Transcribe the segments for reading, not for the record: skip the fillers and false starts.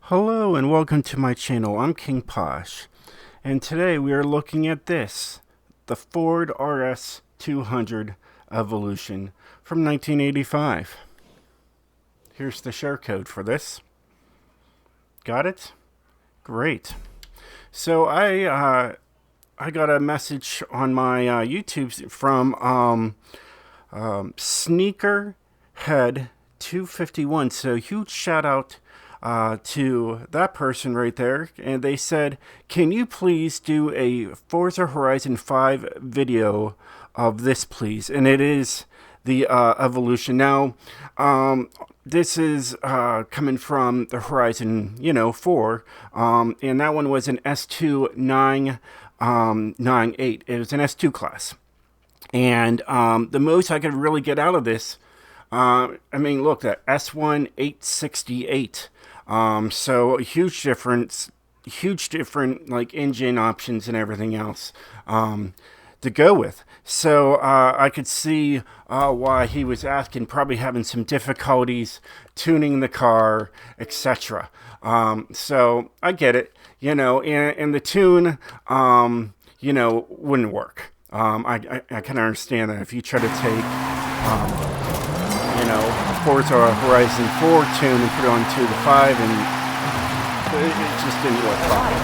Hello and welcome to my channel. I'm King Posh, and today we are looking at this, the Ford RS200 Evolution from 1985. Here's the share code for this. Got it? Great. So I got a message on my YouTube from Sneakerhead 251. So huge shout out to that person right there, and they said, can you please do a Forza Horizon 5 video of this, please? And it is the Evolution. Now, this is coming from the Horizon, 4, and that one was an S298. It was an S2 class. And the most I could really get out of this, look, that S1 868. So a huge different like engine options and everything else to go with. So I could see why he was asking, probably having some difficulties tuning the car, etc. So I get it, and the tune, wouldn't work. I can understand that if you try to take, Forza Horizon 4 tune and put it onto the 5, and it just didn't work properly.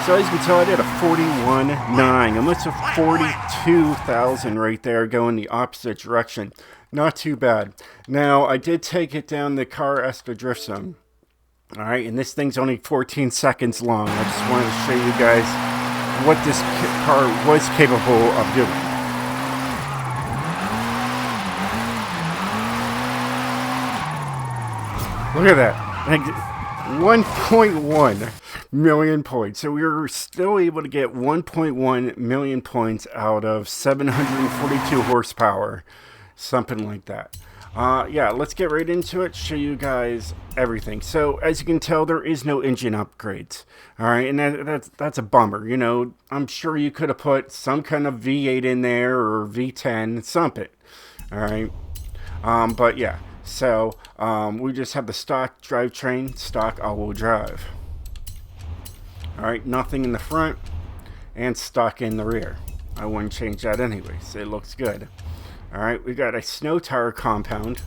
So as you can tell, I did a 41.9, almost a 42,000 right there, going the opposite direction. Not too bad. Now, I did take it down the car Esta drift zone. All right, and this thing's only 14 seconds long. I just wanted to show you guys what this car was capable of doing. Look at that. 1.1 million points. So we were still able to get 1.1 million points out of 742 horsepower. Something like that. Yeah, let's get right into it, show you guys everything. So as you can tell, there is no engine upgrades. All right, and that's a bummer. I'm sure you could have put some kind of V8 in there or V10, something. All right, but yeah. So we just have the stock drivetrain, stock all-wheel drive. All right, nothing in the front and stock in the rear. I wouldn't change that anyways. It looks good. All right, we got a snow tire compound.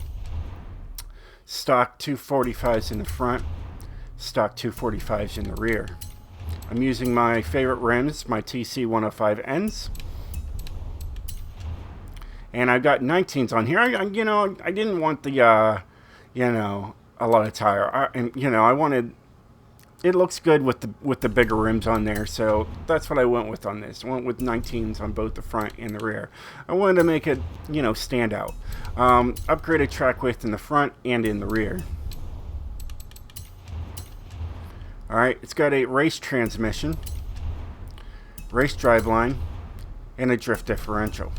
Stock 245s in the front, stock 245s in the rear. I'm using my favorite rims, my TC 105Ns. And I've got 19s on here. I didn't want the, a lot of tire. I wanted, it looks good with the bigger rims on there. So that's what I went with on this. I went with 19s on both the front and the rear. I wanted to make it, stand out. Upgraded track width in the front and in the rear. All right, it's got a race transmission, race driveline, and a drift differential.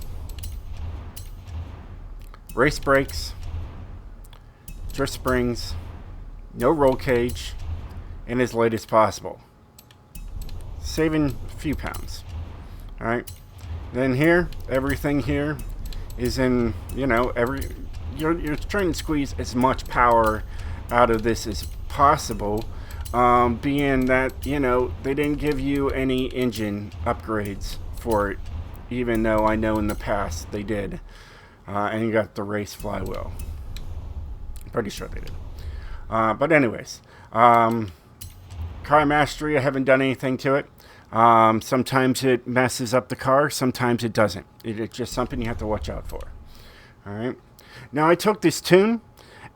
Race brakes, drift springs, no roll cage, and as light as possible. Saving a few pounds. Alright. Then here, everything here is in, you're trying to squeeze as much power out of this as possible. Being that, they didn't give you any engine upgrades for it, even though I know in the past they did. And you got the race flywheel. Pretty sure they did. But anyways, car mastery, I haven't done anything to it. Sometimes it messes up the car, sometimes it doesn't. It's just something you have to watch out for. All right. Now I took this tune,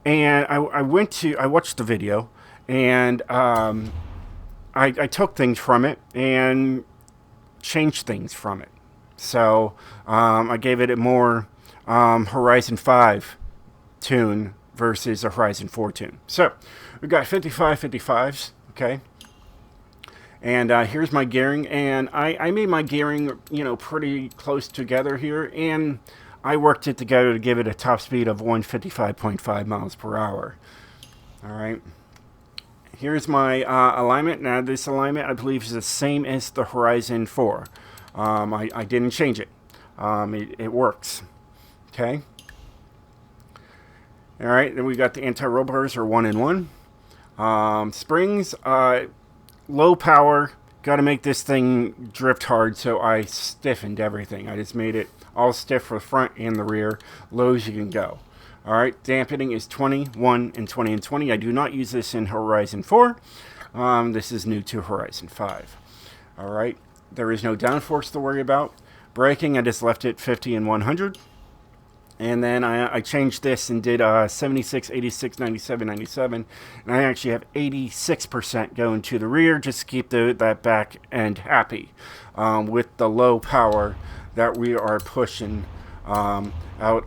and I watched the video, and I took things from it and changed things from it. So I gave it a more Horizon 5 tune versus a Horizon 4 tune. So we've got 55s, okay? And here's my gearing, and I made my gearing, pretty close together here, and I worked it together to give it a top speed of 155.5 miles per hour. All right. Here's my alignment. Now this alignment, I believe, is the same as the Horizon 4. I didn't change it. It works. Okay. All right, then we got the anti-roll bars are 1 and 1. Springs, low power. Got to make this thing drift hard, so I stiffened everything. I just made it all stiff for the front and the rear, low as you can go. All right, dampening is 20, 1, and 20 and 20. I do not use this in Horizon 4. This is new to Horizon 5. All right, there is no downforce to worry about. Braking, I just left it 50 and 100. And then I changed this and did 76, 86, 97, 97. And I actually have 86% going to the rear just to keep that back end happy with the low power that we are pushing out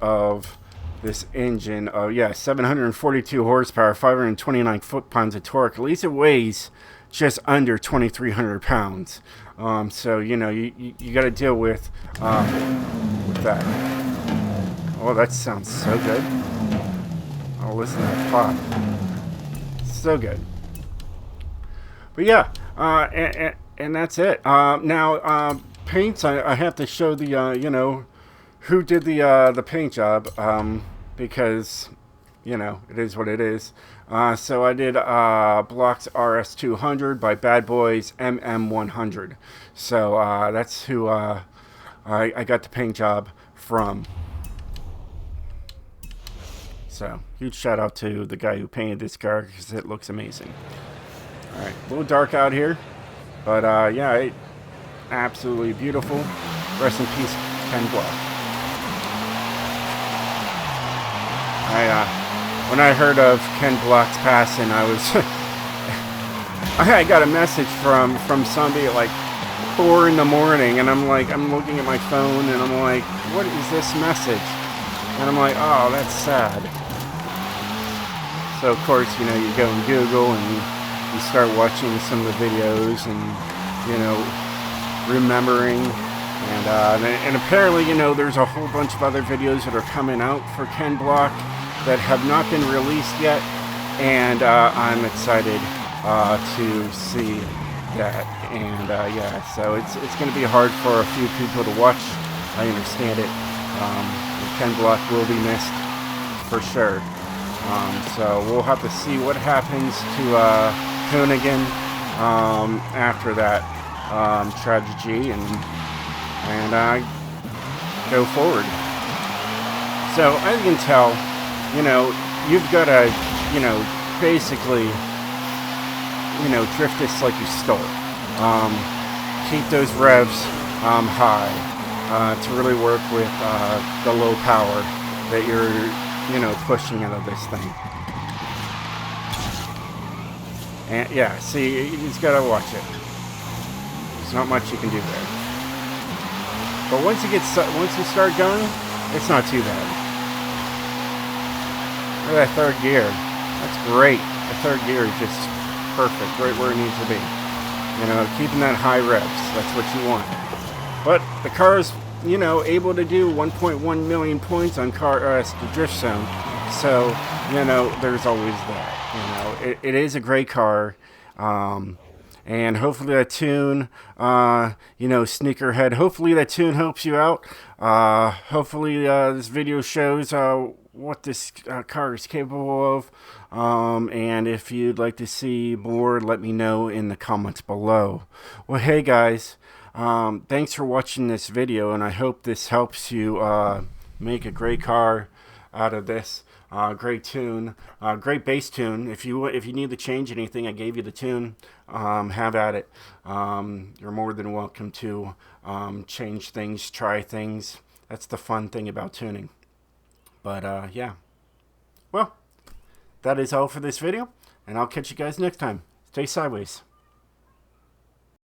of this engine. 742 horsepower, 529 foot-pounds of torque. At least it weighs just under 2,300 pounds. So, you know, you got to deal with that. Oh, that sounds so good. Oh, listen to that pop. So good. But yeah, and that's it. Now, paints, I have to show the, you know, who did the paint job, because, you know, it is what it is. So I did Block's RS200 by Bad Boys MM100. So that's who I got the paint job from. So, huge shout out to the guy who painted this car because it looks amazing. Alright, a little dark out here, but yeah, absolutely beautiful. Rest in peace, Ken Block. When I heard of Ken Block's passing, I was I got a message from somebody at like 4 in the morning, and I'm looking at my phone, and I'm like, what is this message? And I'm like, oh, that's sad. So, of course, you know, you go and Google and you start watching some of the videos and, you know, remembering. And apparently, you know, there's a whole bunch of other videos that are coming out for Ken Block that have not been released yet. And I'm excited to see that. And, yeah, so it's going to be hard for a few people to watch. I understand it. Ken Block will be missed for sure. So we'll have to see what happens to Hoonigan after that tragedy and go forward. So as you can tell, you know, you've got to, you know, basically, you know, drift this like you stole. Keep those revs high to really work with the low power that you're, you know, pushing out of this thing. And yeah, see, you just gotta watch it. There's not much you can do there. But once you start going, it's not too bad. Look at that third gear. That's great. The third gear is just perfect, right where it needs to be. You know, keeping that high revs. That's what you want. But the car is, you know, able to do 1.1 million points on the drift zone. So, you know, there's always that. You know, it is a great car. And hopefully that tune, you know, sneakerhead, hopefully that tune helps you out. Hopefully this video shows what this car is capable of. And if you'd like to see more, let me know in the comments below. Well, hey guys. Thanks for watching this video, and I hope this helps you make a great car out of this. Great tune, great bass tune. If you need to change anything, I gave you the tune. Have at it. You're more than welcome to change things, try things. That's the fun thing about tuning. But yeah. Well, that is all for this video, and I'll catch you guys next time. Stay sideways.